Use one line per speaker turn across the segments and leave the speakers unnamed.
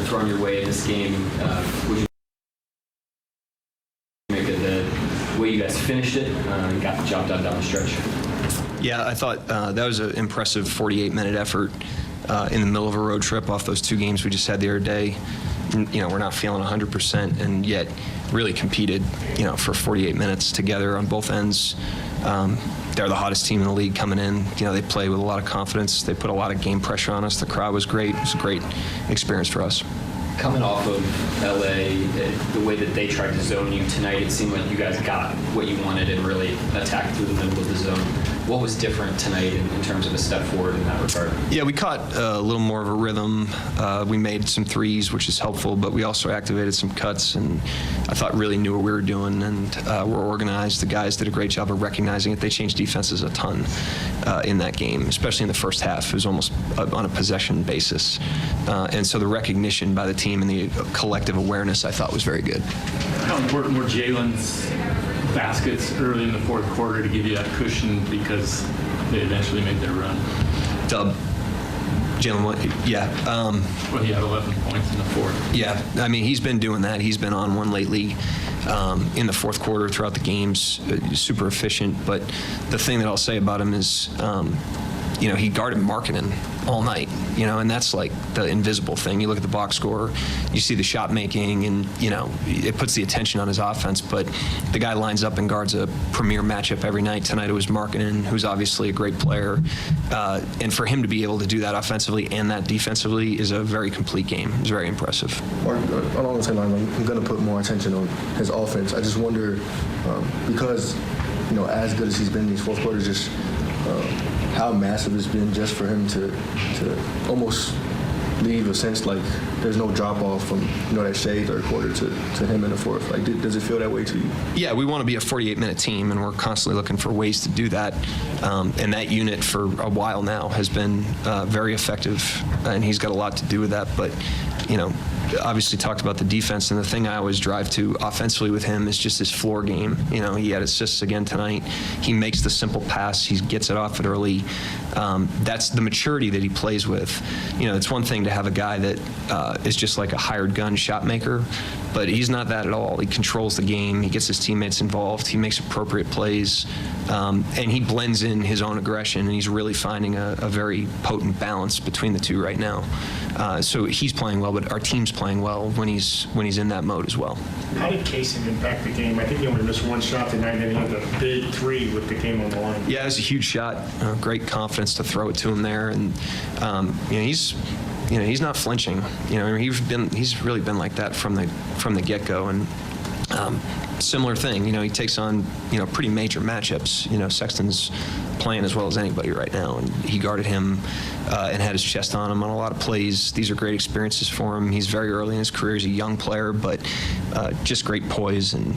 thrown your way in this game. Would you make of the way you guys finished it and got the job done down the stretch?
Yeah, I thought that was an impressive 48-minute effort in the middle of a road trip off those 2 games we just had the other day. We're not feeling 100%, and yet really competed, for 48 minutes together on both ends. They're the hottest team in the league coming in. They play with a lot of confidence. They put a lot of game pressure on us. The crowd was great. It was a great experience for us.
Coming off of LA, the way that they tried to zone you tonight, it seemed like you guys got what you wanted and really attacked through the middle of the zone. What was different tonight in terms of a step forward in that regard? Yeah,
we caught a little more of a rhythm. We made some threes, which is helpful, but we also activated some cuts, and I thought really knew what we were doing, and we're organized. The guys did a great job of recognizing it. They changed defenses a ton in that game, especially in the first half. It was almost on a possession basis. And so the recognition by the team and the collective awareness, I thought, was very good.
How important were Jalen's baskets early in the fourth quarter to give you that cushion because they eventually made their run?
Jalen, yeah.
Well, he had 11 points in the fourth.
Yeah, I mean, he's been doing that. He's been on one lately in the fourth quarter throughout the games, super efficient. But the thing that I'll say about him is, he guarded Markkanen all night, and that's like the invisible thing. You look at the box score, you see the shot making, and, it puts the attention on his offense, but the guy lines up and guards a premier matchup every night. Tonight it was Markkanen, who's obviously a great player, and for him to be able to do that offensively and that defensively is a very complete game. It's very impressive.
Mark, along the same line, I'm going to put more attention on his offense. I just wonder, because, as good as he's been in these fourth quarters, just how massive it's been just for him to almost leave a sense like there's no drop off from that shade third quarter to him in the fourth. Like, does it feel that way to you?
Yeah, we want to be a 48-minute team, and we're constantly looking for ways to do that. And that unit for a while now has been very effective, and he's got a lot to do with that. But obviously talked about the defense, and the thing I always drive to offensively with him is just his floor game. He had assists again tonight. He makes the simple pass. He gets it off it early. That's the maturity that he plays with. It's one thing to have a guy that is just like a hired gun shot maker, but he's not that at all. He controls the game. He gets his teammates involved. He makes appropriate plays, and he blends in his own aggression, and he's really finding a very potent balance between the two right now. So he's playing well, but our team's playing well when he's in that mode as well.
How did Casey impact the game? I think he only missed one shot tonight, and then he had the big three with the game on the line.
Yeah, it was a huge shot. Great confidence to throw it to him there, and he's not flinching. He's really been like that from the get-go, and similar thing. He takes on pretty major matchups. Sexton's playing as well as anybody right now, and he guarded him and had his chest on him on a lot of plays. These are great experiences for him. He's very early in his career. He's a young player, but just great poise and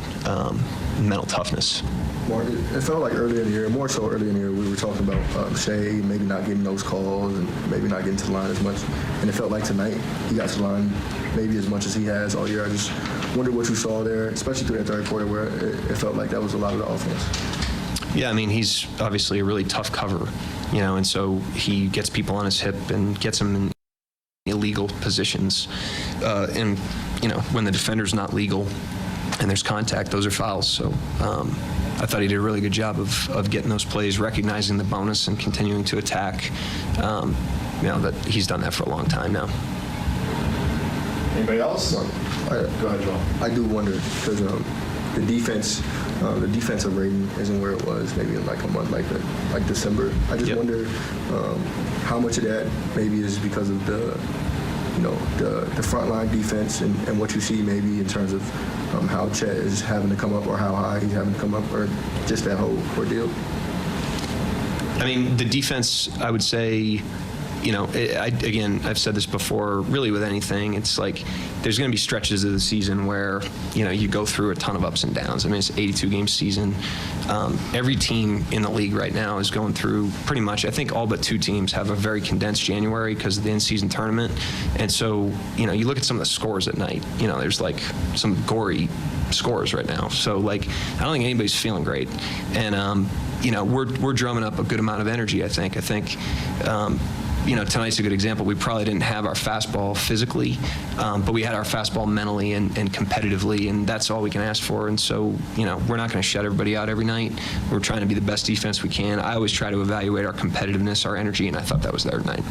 mental toughness.
Mark, it felt like earlier in the year, more so earlier in the year, we were talking about Shea maybe not getting those calls and maybe not getting to the line as much. And it felt like tonight he got to the line maybe as much as he has all year. I just wonder what you saw there, especially through that third quarter where it felt like that was a lot of the offense.
Yeah, I mean, he's obviously a really tough cover, and so he gets people on his hip and gets them in illegal positions. And, when the defender's not legal and there's contact, those are fouls. So I thought he did a really good job of getting those plays, recognizing the bonus and continuing to attack. That he's done that for a long time now.
Anybody else?
Go
ahead, Joel.
I do wonder because the defensive rating isn't where it was maybe in like a month like December. I just wonder how much of that maybe is because of the frontline defense and what you see maybe in terms of how Chet is having to come up or how high he's having to come up or just that whole ordeal.
I mean, the defense, I would say, I've said this before, really with anything, it's like there's going to be stretches of the season where, you go through a ton of ups and downs. I mean, it's an 82-game season. Every team in the league right now is going through pretty much, I think all but 2 teams have a very condensed January because of the in-season tournament. And so, you look at some of the scores at night, there's like some gory scores right now. So, I don't think anybody's feeling great. And, we're drumming up a good amount of energy, I think. tonight's a good example. We probably didn't have our fastball physically, but we had our fastball mentally and competitively, and that's all we can ask for. And so, we're not going to shut everybody out every night. We're trying to be the best defense we can. I always try to evaluate our competitiveness, our energy, and I thought that was there tonight.